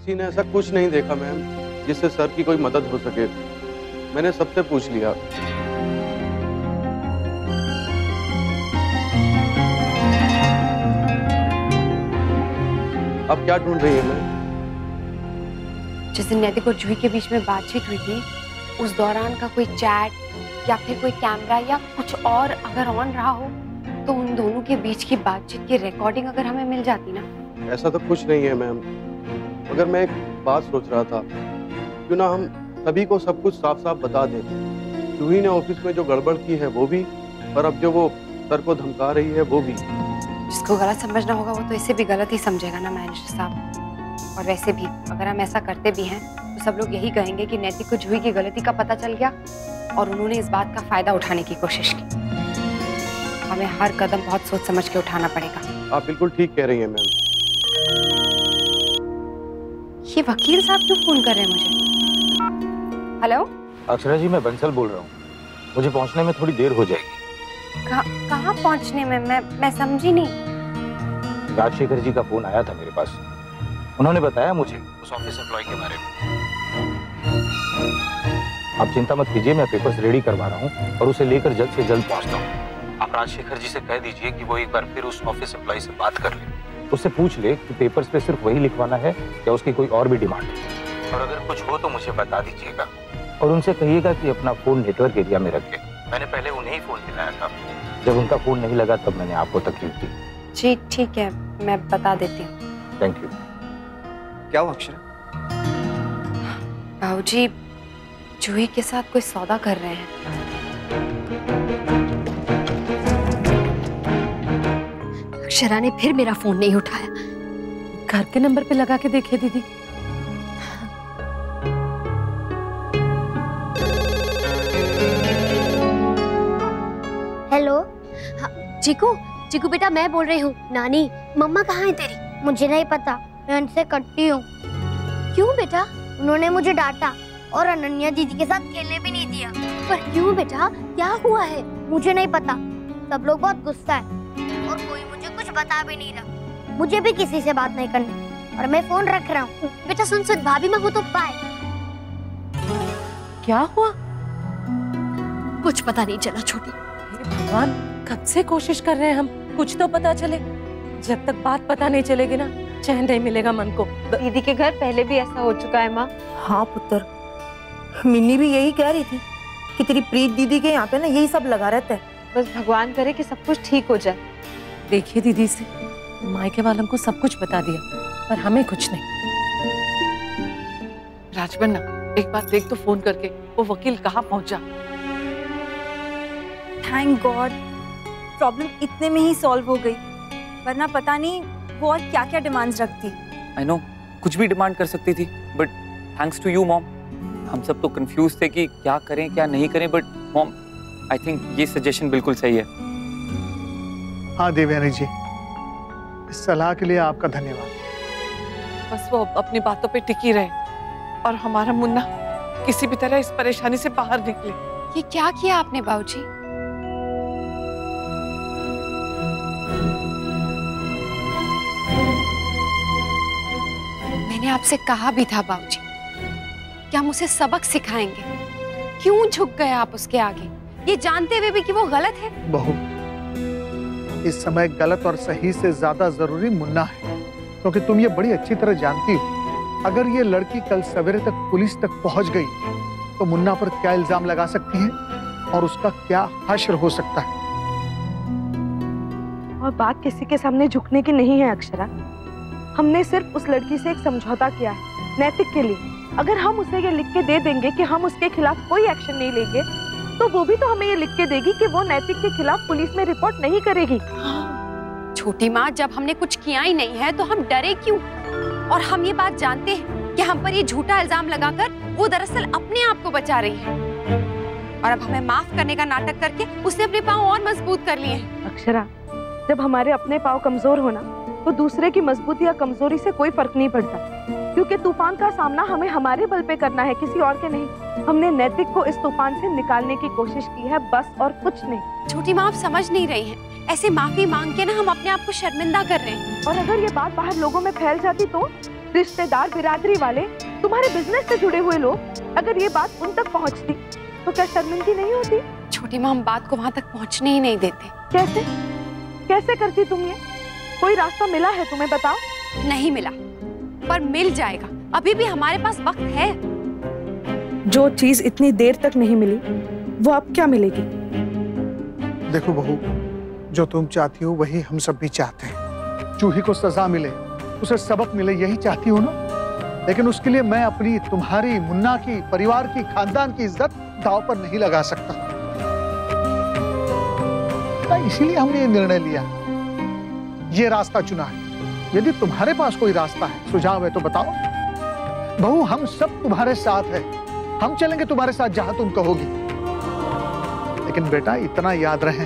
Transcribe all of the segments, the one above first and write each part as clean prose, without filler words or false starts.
किसी ने ऐसा कुछ नहीं देखा मैम जिससे सर की कोई मदद हो सके। मैंने सबसे पूछ लिया। अब क्या ढूंढ रही है मैम? जिस दिन नैतिक और जूही के बीच में बातचीत हुई थी, उस दौरान का कोई चैट या फिर कोई कैमरा या कुछ और अगर ऑन रहा हो तो उन दोनों के बीच की बातचीत की रिकॉर्डिंग अगर हमें मिल जाती ना। ऐसा तो कुछ नहीं है मैम, मगर मैं एक बात सोच रहा था, क्यों ना हम सभी को सब कुछ साफ साफ बता दें। जूही ने ऑफिस में जो गड़बड़ की है वो भी, और अब जो वो सर को धमका रही है वो भी। जिसको गलत समझना होगा वो तो इसे भी गलत ही समझेगा ना मैनेजर साहब। और वैसे भी अगर हम ऐसा करते भी हैं तो सब लोग यही कहेंगे कि नैतिक को जूही की गलती का पता चल गया और उन्होंने इस बात का फायदा उठाने की कोशिश की। हमें हर कदम बहुत सोच समझ के उठाना पड़ेगा। आप बिल्कुल ठीक कह रही हैं मैम। ये वकील साहब क्यों फोन कर रहे हैं मुझे? हेलो अक्षरा जी, मैं बंसल बोल रहा हूँ। मुझे पहुँचने में थोड़ी देर हो जाएगी। कहाँ पहुँचने में? मैं समझी नहीं। राजशेखर जी का फोन आया था मेरे पास। उन्होंने बताया मुझे उस ऑफिस एम्प्लॉय के बारे में। आप चिंता मत कीजिए, मैं पेपर्स रेडी करवा रहा हूँ और उसे लेकर जल्द से जल्द पहुँचता हूँ। आप राजशेखर जी से कह दीजिए कि वो एक बार फिर उस ऑफिस एम्प्लॉय से बात कर ले। उससे पूछ ले कि पेपर्स पे सिर्फ वही लिखवाना है या उसकी कोई और भी डिमांड है। और अगर कुछ हो तो मुझे बता दीजिएगा। और उनसे कहिएगा कि अपना फोन नेटवर्क एरिया में रखे। मैंने पहले उन्हें ही फोन दिलाया था, जब उनका फोन नहीं लगा तब मैंने आपको तकलीफ दी। जी ठीक है, मैं बता देती हूँ। Thank you. क्या हुआ अक्षरा? बाबूजी जूही के साथ कोई सौदा कर रहे हैं। अक्षरा ने फिर मेरा फोन नहीं उठाया। घर के नंबर पे लगा के देखिए दीदी। हेलो। चीकू, चीकू बेटा मैं बोल रही हूँ। नानी, मम्मा कहाँ है तेरी? मुझे नहीं पता, मैं उनसे कटती हूँ। क्यों बेटा? उन्होंने मुझे डांटा और अनन्या दीदी के साथ खेलने भी नहीं दिया। पर क्यों बेटा, क्या हुआ है? मुझे नहीं पता, सब लोग बहुत गुस्सा है और कोई मुझे कुछ बता भी नहीं रहा। मुझे भी किसी से बात नहीं करनी और मैं फोन रख रहा हूँ। बेटा सुन सुन, भाभी मैं हूँ तो बाय। क्या हुआ? कुछ पता नहीं चला छोटी। भगवान, कब से कोशिश कर रहे हैं हम, कुछ तो पता चले। जब तक बात पता नहीं चलेगी ना, चैन नहीं मिलेगा मन को। दीदी के घर पहले भी ऐसा हो चुका है माँ। हाँ पुत्र, मिन्नी भी यही कह रही थी कि तेरी प्रीत दीदी के यहाँ पे ना यही सब लगा रहता है। बस भगवान करे कि सब कुछ ठीक हो जाए। देखिए दीदी से मायके वालों को सब कुछ बता दिया, पर हमें कुछ नहीं। राजबन्ना, एक बार देख तो फोन करके वो वकील कहाँ पहुँचा। थैंक गॉड, प्रॉब्लम इतने में ही सॉल्व हो गई, वरना पता नहीं वो और क्या क्या डिमांड्स रखती। आई नो, कुछ भी डिमांड कर सकती थी, but thanks to you mom. हम सब तो कंफ्यूज थे कि क्या करें क्या नहीं करें, बट मॉम आई थिंक ये सजेशन बिल्कुल सही है। हाँ देवयानी जी, इस सलाह के लिए आपका धन्यवाद। बस वो अपनी बातों पे टिकी रहे और हमारा मुन्ना किसी भी तरह इस परेशानी से बाहर निकले। ये क्या किया आपने बाबूजी? मैंने आपसे कहा भी था बाबूजी कि हम उसे सबक सिखाएंगे। क्यों झुक गए आप उसके आगे, ये जानते हुए भी कि वो गलत है? बहू, इस समय गलत और सही से ज्यादा जरूरी मुन्ना है, क्योंकि तुम ये बड़ी अच्छी तरह जानती हो अगर ये लड़की कल सवेरे तक पुलिस तक पहुंच गई तो मुन्ना पर क्या इल्जाम लगा सकती है और उसका क्या हश्र हो सकता है। और बात किसी के सामने झुकने की नहीं है अक्षरा। हमने सिर्फ उस लड़की से एक समझौता किया है नैतिक के लिए। अगर हम उसे ये लिख के दे देंगे कि हम उसके खिलाफ कोई एक्शन नहीं लेंगे, तो वो भी तो हमें ये लिख के देगी कि वो नैतिक के खिलाफ पुलिस में रिपोर्ट नहीं करेगी। छोटी माँ, जब हमने कुछ किया ही नहीं है तो हम डरे क्यों? और हम ये बात जानते हैं कि हम पर ये झूठा इल्जाम लगाकर वो दरअसल अपने आप को बचा रही है, और अब हमें माफ करने का नाटक करके उसने अपने पांव और मजबूत कर लिए हैं। अक्षरा, जब हमारे अपने पांव कमजोर होना तो दूसरे की मजबूती या कमजोरी से कोई फर्क नहीं पड़ता, क्योंकि तूफान का सामना हमें हमारे बल पे करना है, किसी और के नहीं। हमने नैतिक को इस तूफान से निकालने की कोशिश की है, बस, और कुछ नहीं। छोटी माँ, आप समझ नहीं रही हैं। ऐसे माफी मांग के ना हम अपने आप को शर्मिंदा कर रहे हैं। और अगर ये बात बाहर लोगों में फैल जाती तो रिश्तेदार, बिरादरी वाले, तुम्हारे बिजनेस से जुड़े हुए लोग, अगर ये बात उन तक पहुंचती तो क्या शर्मिंदगी नहीं होती? छोटी माँ, हम बात को वहां तक पहुंचने ही नहीं देते। कैसे कैसे करती तुम ये? कोई रास्ता मिला है तुम्हें, बताओ। नहीं मिला, पर मिल जाएगा। अभी भी हमारे पास वक्त है। जो चीज इतनी देर तक नहीं मिली वो अब क्या मिलेगी? देखो बहू, जो तुम चाहती हो वही हम सब भी चाहते हैं। जूही को सजा मिले, उसे सबक मिले, यही चाहती हो ना? लेकिन उसके लिए मैं अपनी, तुम्हारी, मुन्ना की, परिवार की, खानदान की इज्जत दांव पर नहीं लगा सकता। इसीलिए हमने ये निर्णय लिया, ये रास्ता चुना है। यदि तुम्हारे पास कोई रास्ता है, सुझाव है तो बताओ। बहू, हम सब तुम्हारे साथ हैं, हम चलेंगे तुम्हारे साथ जहां तुम कहोगी। लेकिन बेटा, इतना याद रहे,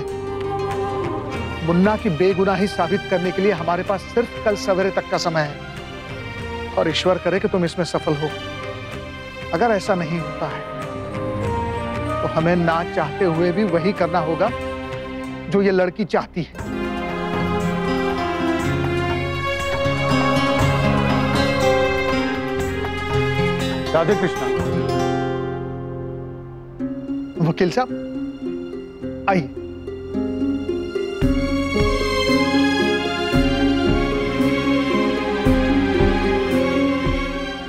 मुन्ना की बेगुनाही साबित करने के लिए हमारे पास सिर्फ कल सवेरे तक का समय है, और ईश्वर करे कि तुम इसमें सफल हो। अगर ऐसा नहीं होता है तो हमें ना चाहते हुए भी वही करना होगा जो ये लड़की चाहती है। राधे कृष्णा। वकील साहब आइए।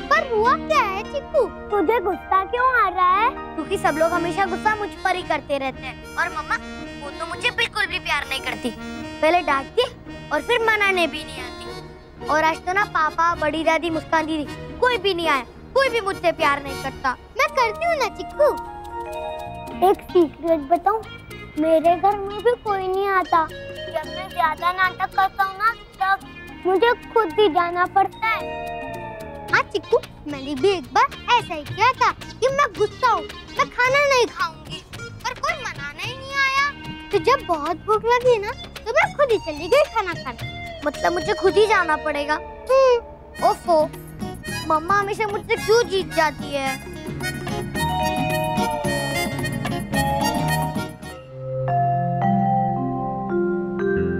पर हुआ क्या है चिक्कू? तुझे गुस्सा क्यों आ रहा है? क्योंकि सब लोग हमेशा गुस्सा मुझ पर ही करते रहते हैं, और मम्मा वो तो मुझे बिल्कुल भी प्यार नहीं करती। पहले डांटती और फिर मनाने भी नहीं आती। और आज तो ना पापा, बड़ी दादी, मुस्कान दीदी, कोई भी नहीं आया। कोई भी मुझसे प्यार नहीं करता। मैं करती हूँ ना चिक्कू। एक सीक्रेट बताऊं, मेरे घर में भी कोई नहीं आता। जब मैं ज्यादा नाटक करता हूँ ना, तब मुझे खुद ही जाना पड़ता है। हाँ चिक्कू, मैंने भी एक बार ऐसा ही किया था कि मैं गुस्सा हूँ, मैं खाना नहीं खाऊंगी, पर कोई मनाने ही नहीं आया। तो जब बहुत भूख लगी ना, तो मैं खुद ही चली गई खाना खाने। मतलब मुझे खुद ही जाना पड़ेगा। ओफो, मम्मा हमेशा मुझसे क्यों जीत जाती है?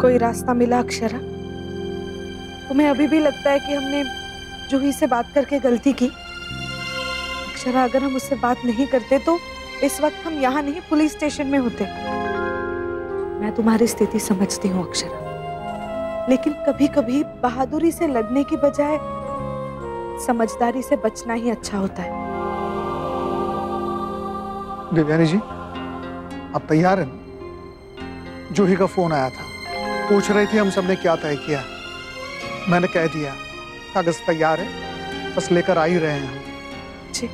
कोई रास्ता मिला अक्षरा? तुम्हें अभी भी लगता है कि हमने जूही से बात करके गलती की? अक्षरा, अगर हम उससे बात नहीं करते तो इस वक्त हम यहाँ नहीं, पुलिस स्टेशन में होते। मैं तुम्हारी स्थिति समझती हूँ अक्षरा, लेकिन कभी कभी बहादुरी से लड़ने की बजाय समझदारी से बचना ही अच्छा होता है। देवयानी जी, आप तैयार हैं? जूही का फोन आया था, पूछ रही थी हम सबने क्या तय किया। मैंने कह दिया कागज तैयार है, बस लेकर आ ही रहे हैं। जी।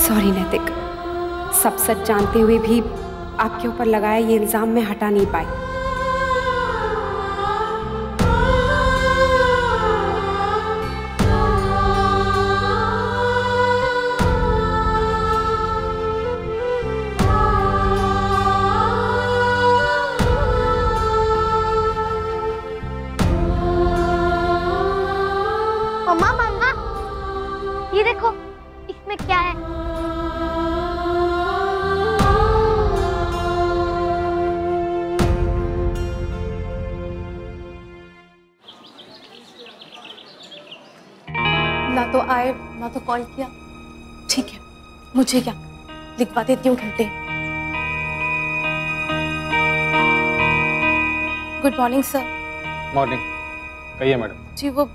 सॉरी नैतिक, सब सच जानते हुए भी आपके ऊपर लगाया ये इल्जाम मैं हटा नहीं पाई। मम्मा मम्मा, ये देखो, इसमें क्या है? ना तो आए ना तो कॉल किया। ठीक है, मुझे क्या, लिखवा देती हूँ घंटे। Good morning sir. मॉर्निंग। कहिए मैडम। जी, वो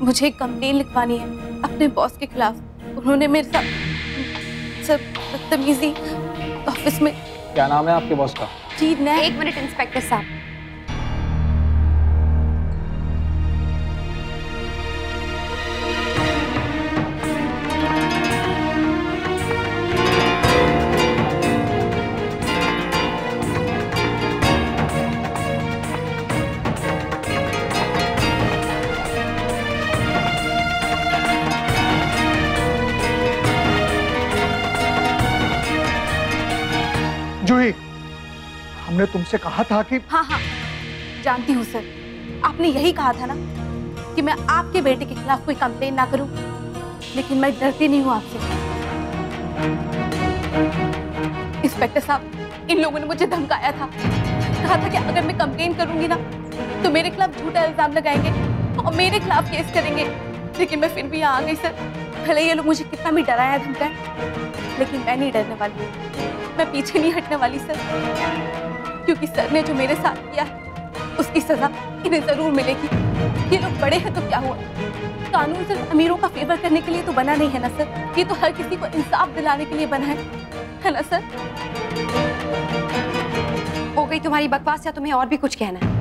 मुझे एक कंप्लेन लिखवानी है अपने बॉस के खिलाफ। उन्होंने मेरे साथ सर बदतमीजी ऑफिस में। क्या नाम है आपके बॉस का? जी नहीं। एक मिनट इंस्पेक्टर साहब। जूही, हमने तुमसे कहा था कि हाँ हाँ, जानती हूँ सर, आपने यही कहा था ना कि मैं आपके बेटे के खिलाफ कोई कंप्लेन ना करूं, लेकिन मैं डरती नहीं हूँ आपसे। इंस्पेक्टर साहब, इन लोगों ने मुझे धमकाया था, कहा था कि अगर मैं कंप्लेन करूंगी ना तो मेरे खिलाफ झूठा इल्जाम लगाएंगे और मेरे खिलाफ केस करेंगे। लेकिन मैं फिर भी यहाँ आ गई सर। भले ये लोग मुझे कितना भी डराया धमकाए, लेकिन मैं नहीं डरने वाली, मैं पीछे नहीं हटने वाली सर, क्योंकि सर ने जो मेरे साथ किया है उसकी सजा इन्हें जरूर मिलेगी। ये लोग बड़े हैं तो क्या हुआ, कानून सिर्फ अमीरों का फेवर करने के लिए तो बना नहीं है ना सर, ये तो हर किसी को इंसाफ दिलाने के लिए बना है ना सर। हो गई तुम्हारी बकवास या तुम्हें और भी कुछ कहना है?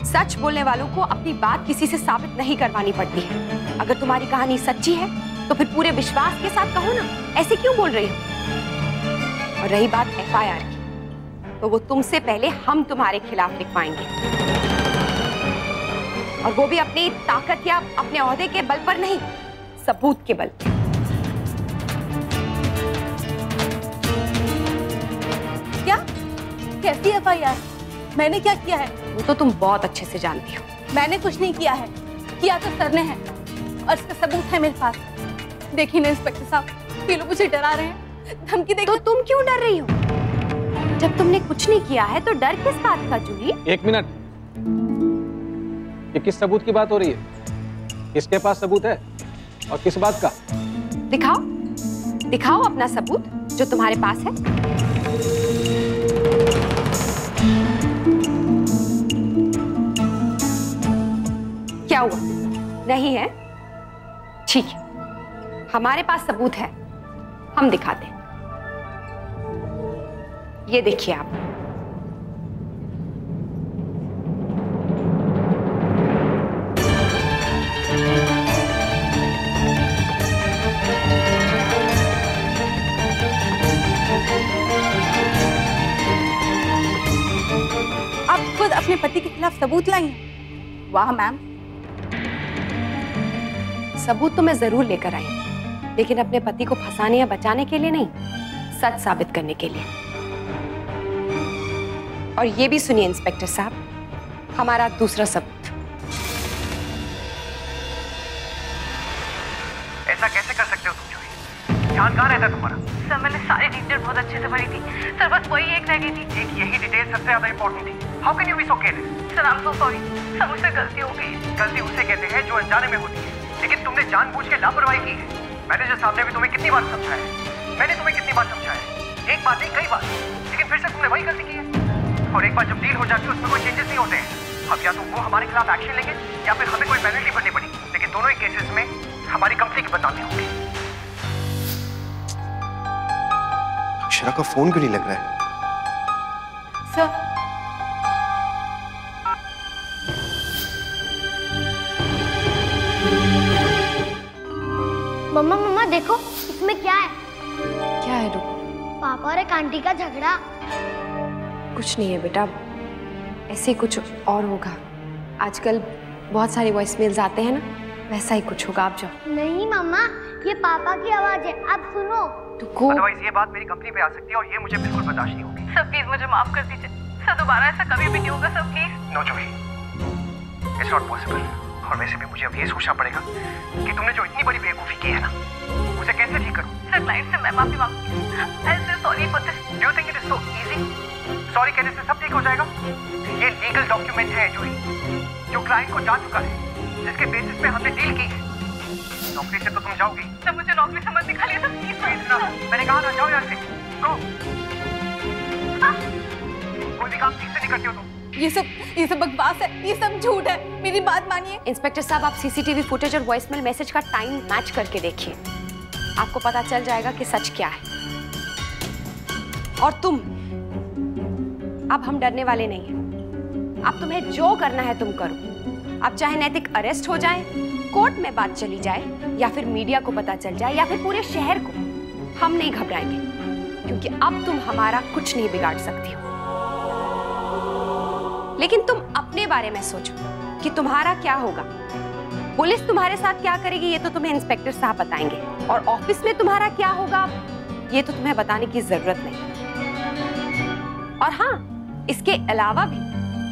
सच बोलने वालों को अपनी बात किसी से साबित नहीं करवानी पड़ती है। अगर तुम्हारी कहानी सच्ची है तो फिर पूरे विश्वास के साथ कहो ना, ऐसे क्यों बोल रही हो? और रही बात FIR की, तो वो तुमसे पहले हम तुम्हारे खिलाफ लिखवाएंगे, और वो भी अपनी ताकत या अपने ओहदे के बल पर नहीं, सबूत के बल पर। क्या? कैसी FIR? मैंने क्या किया है? वो तो तुम बहुत अच्छे से जानती हो। मैंने कुछ नहीं किया है, किया तो सर ने है, और इसका सबूत है मेरे पास। देखिए ना इंस्पेक्टर साहब, ये लोग मुझे डरा रहे हैं, धमकी देकर। तो तुम क्यों डर रही हो? जब तुमने कुछ नहीं किया है तो डर किस बात का जूही? 1 मिनट, ये किस सबूत की बात हो रही है? किसके पास सबूत है और किस बात का? दिखाओ, दिखाओ अपना सबूत जो तुम्हारे पास है। क्या हुआ? नहीं है? ठीक है, हमारे पास सबूत है, हम दिखाते हैं। ये देखिए आप। आप खुद अपने पति के खिलाफ सबूत लाई हैं। वाह मैम। सबूत तो मैं जरूर लेकर आई, लेकिन अपने पति को फंसाने या बचाने के लिए नहीं, सच साबित करने के लिए। और ये भी सुनिए इंस्पेक्टर साहब, हमारा दूसरा सबूत। ऐसा कैसे कर सकते हो तुम जूही? ध्यान कहाँ रहता तुम्हारा? सर मैंने सारी डिटेल बहुत अच्छे से भरी थी सर, बस वही एक रह गई थी। एक यही डिटेल सबसे ज्यादा इंपॉर्टेंट थी। How can you be so careless? Sir I am so sorry sir, मुझसे गलती हो गई। गलती उसे कहते हैं जो अनजाने में होती है, लेकिन तुमने जानबूझ के लापरवाही की है। मैनेजर साहब ने भी तुम्हें कितनी बार समझाया है, मैंने तुम्हें कितनी बार समझाया है, एक बात नहीं कई बार, लेकिन फिर से तुमने वही गलती की है। और एक बार जब डील हो जाती है उसमें कोई चेंजेस नहीं होते हैं। अब या तो वो हमारे खिलाफ एक्शन लेंगे या फिर हमें कोई पेनल्टी भरनी पड़ेगी, लेकिन दोनों ही केसेस में हमारी कंपनी की बदनामी होगी। अक्षरा का फोन क्यों नहीं लग रहा है? सर मम्मा मम्मा देखो इसमें क्या है? क्या है रुको? पापा और एक आंटी का झगड़ा। कुछ नहीं है बेटा, ऐसे कुछ और होगा। आजकल बहुत सारे वॉइसमेल्स आते हैं ना, वैसा ही कुछ होगा। आप जाओ। नहीं मम्मा, ये पापा की आवाज है, आप सुनो। रुको। अदरवाइज ये बात मेरी कंपनी पे आ सकती है और ये मुझे बिल्कुल बर्दाश्त नहीं होगी। सर प्लीज मुझे माफ कर दीजिए सर, दोबारा ऐसा कभी भी नहीं होगा sir, please. No Juhi, it's not possible. और वैसे भी मुझे अब ये सोचना पड़ेगा कि तुमने जो इतनी बड़ी बेवकूफी की है ना, उसे कैसे ठीक करूं? सर क्लाइंट से मैं माफी मांगती हूँ। आई am sorry for this. Do you think it is so easy? Sorry कहने से सब ठीक हो जाएगा? ये लीगल डॉक्यूमेंट है जूही, जो क्लाइंट को जा चुका है, जिसके बेसिस पे हमने डील की है। नौकरी से तो तुम जाओगी। सर मुझे नौकरी से मत निकालिए सर, प्लीज। मैंने कहा ना, जाओ यहाँ से, गो। कोई भी काम ठीक से नहीं करती हो तुम। ये सब बकवास है, ये सब झूठ है, मेरी बात मानिए। इंस्पेक्टर साहब, आप CCTV फुटेज और वॉइसमेल मैसेज का टाइम मैच करके देखिए, आपको पता चल जाएगा कि सच क्या है। और तुम, अब हम डरने वाले नहीं हैं। अब तुम्हें जो करना है तुम करो। अब चाहे नैतिक अरेस्ट हो जाए, कोर्ट में बात चली जाए, या फिर मीडिया को पता चल जाए, या फिर पूरे शहर को, हम नहीं घबराएंगे, क्योंकि अब तुम हमारा कुछ नहीं बिगाड़ सकती हो। लेकिन तुम अपने बारे में सोचो कि तुम्हारा क्या होगा। पुलिस तुम्हारे साथ क्या करेगी ये तो तुम्हें इंस्पेक्टर साहब बताएंगे, और ऑफिस में तुम्हारा क्या होगा ये तो तुम्हें बताने की जरूरत नहीं। और हाँ, इसके अलावा भी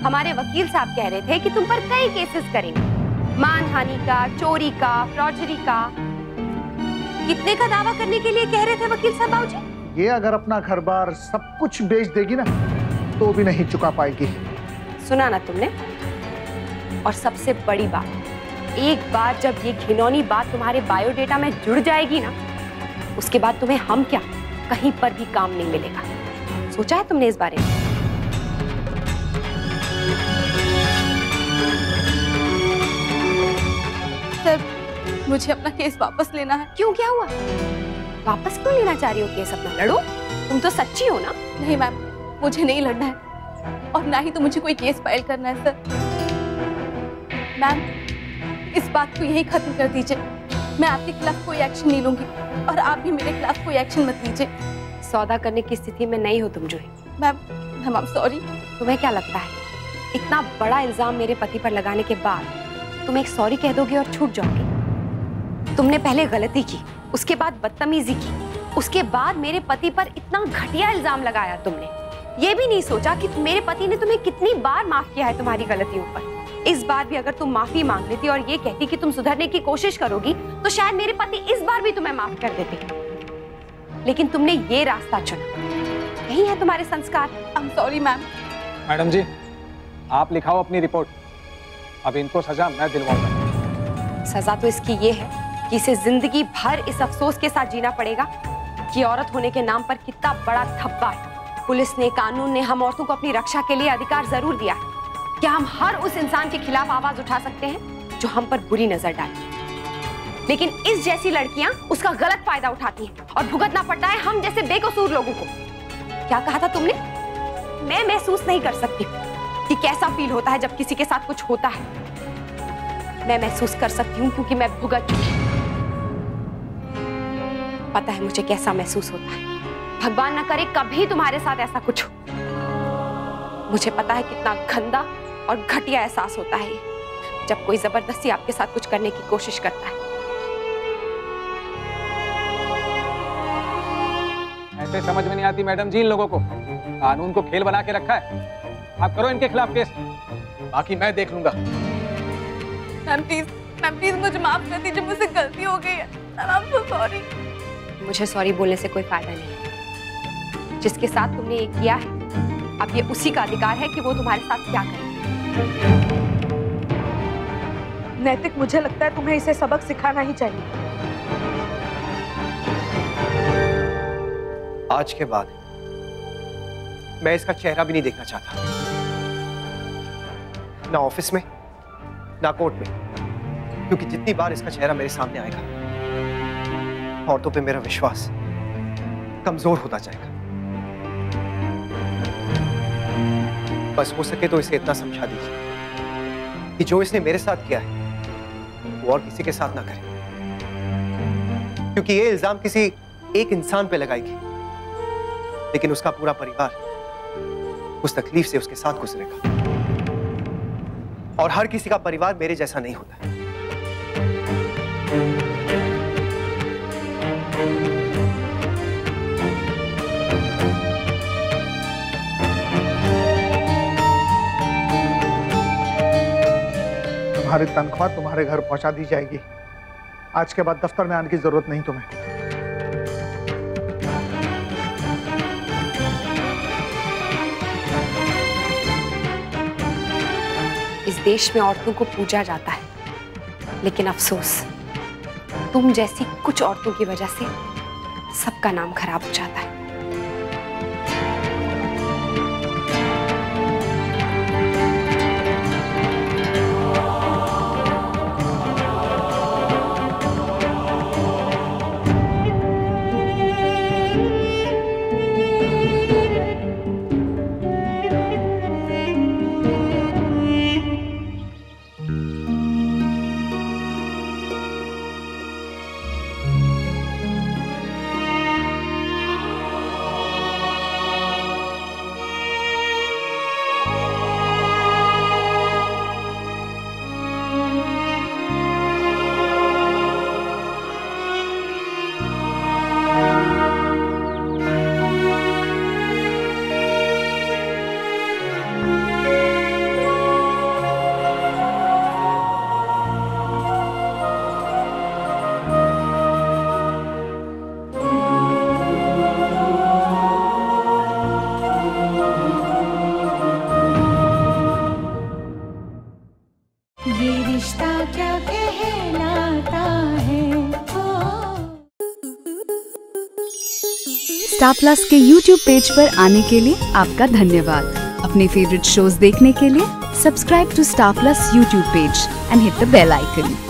हमारे वकील साहब कह रहे थे कि तुम पर कई केसेस करेंगे, मानहानि का, चोरी का, फ्रॉडरी का। कितने का दावा करने के लिए कह रहे थे वकील साहब बाबूजी? ये अगर अपना घर बार सब कुछ बेच देगी ना तो भी नहीं चुका पाएगी। सुना ना तुमने? और सबसे बड़ी बात, एक बार जब ये घिनौनी बात तुम्हारे बायोडेटा में जुड़ जाएगी ना, उसके बाद तुम्हें हम क्या कहीं पर भी काम नहीं मिलेगा। सोचा है तुमने इस बारे में? सर, मुझे अपना केस वापस लेना है। क्यों, क्या हुआ? वापस क्यों लेना चाह रही हो केस अपना? लड़ो, तुम तो सच्ची हो ना। नहीं मैम, मुझे नहीं लड़ना है और ना ही तो मुझे कोई केस फाइल करना है सर। मैम, इस बात को यही खत्म कर दीजिए। मैं आपके खिलाफ कोई एक्शन नहीं लूंगी और आप भी मेरे खिलाफ कोई एक्शन मत लीजिए। सौदा करने की स्थिति में नहीं हो तुम Juhi. Ma'am, I am sorry. तुम्हें क्या लगता है इतना बड़ा इल्जाम मेरे पति पर लगाने के बाद तुम एक सॉरी कह दोगे और छूट जाओगे? तुमने पहले गलती की, उसके बाद बदतमीजी की, उसके बाद मेरे पति पर इतना घटिया इल्जाम लगाया तुमने। ये भी नहीं सोचा कि मेरे पति ने तुम्हें कितनी बार माफ किया है तुम्हारी गलतियों पर। इस बार भी अगर तुम माफी मांग लेती और ये कहती कि तुम सुधरने की कोशिश करोगी तो शायद मेरे पति इस बार भी तुम्हें माफ कर देते। लेकिन तुमने ये रास्ता चुना। यही है तुम्हारे संस्कार। I am sorry ma'am. Madam जी, आप लिखाओ अपनी रिपोर्ट। अब इनको सजा मैं दिलवाऊंगा। सजा तो इसकी ये है कि इसे जिंदगी भर इस अफसोस के साथ जीना पड़ेगा कि औरत होने के नाम पर कितना बड़ा धब्बा है। पुलिस ने, कानून ने हम औरतों को अपनी रक्षा के लिए अधिकार जरूर दिया है। क्या हम हर उस इंसान के खिलाफ आवाज उठा सकते हैं जो हम पर बुरी नजर डाले? लेकिन इस जैसी लड़कियां उसका गलत फायदा उठाती हैं और भुगतना पड़ता है हम जैसे बेकसूर लोगों को। क्या कहा था तुमने? मैं महसूस नहीं कर सकती कि कैसा फील होता है जब किसी के साथ कुछ होता है। मैं महसूस कर सकती हूँ क्योंकि मैं भुगत चुकी हूँ। पता है मुझे कैसा महसूस होता है। भगवान न करे कभी तुम्हारे साथ ऐसा कुछ हो। मुझे पता है कितना गंदा और घटिया एहसास होता है जब कोई जबरदस्ती आपके साथ कुछ करने की कोशिश करता है। ऐसे समझ में नहीं आती मैडम जी इन लोगों को। कानून को खेल बना के रखा है। आप करो इनके खिलाफ केस, बाकी मैं देख लूंगा। मैम प्लीज मुझे माफ कर दीजिए, मुझसे गलती हो गई है। आई एम सो सॉरी। मुझे सॉरी बोलने से कोई फायदा नहीं है। जिसके साथ तुमने ये किया है, अब ये उसी का अधिकार है कि वो तुम्हारे साथ क्या करे। नैतिक, मुझे लगता है तुम्हें इसे सबक सिखाना ही चाहिए। आज के बाद मैं इसका चेहरा भी नहीं देखना चाहता, ना ऑफिस में ना कोर्ट में, क्योंकि जितनी बार इसका चेहरा मेरे सामने आएगा औरतों पे मेरा विश्वास कमजोर होता जाएगा। बस हो सके तो इसे इतना समझा दीजिए कि जो इसने मेरे साथ किया है वो और किसी के साथ ना करे, क्योंकि ये इल्जाम किसी एक इंसान पे लगाएगी लेकिन उसका पूरा परिवार उस तकलीफ से उसके साथ गुजरेगा। और हर किसी का परिवार मेरे जैसा नहीं होता। तुम्हारी तनख्वाह तुम्हारे घर पहुंचा दी जाएगी। आज के बाद दफ्तर में आने की जरूरत नहीं तुम्हें। इस देश में औरतों को पूजा जाता है, लेकिन अफसोस तुम जैसी कुछ औरतों की वजह से सबका नाम खराब हो जाता है। स्टार प्लस के YouTube पेज पर आने के लिए आपका धन्यवाद। अपने फेवरेट शोज देखने के लिए subscribe to Star Plus YouTube page and hit the bell icon.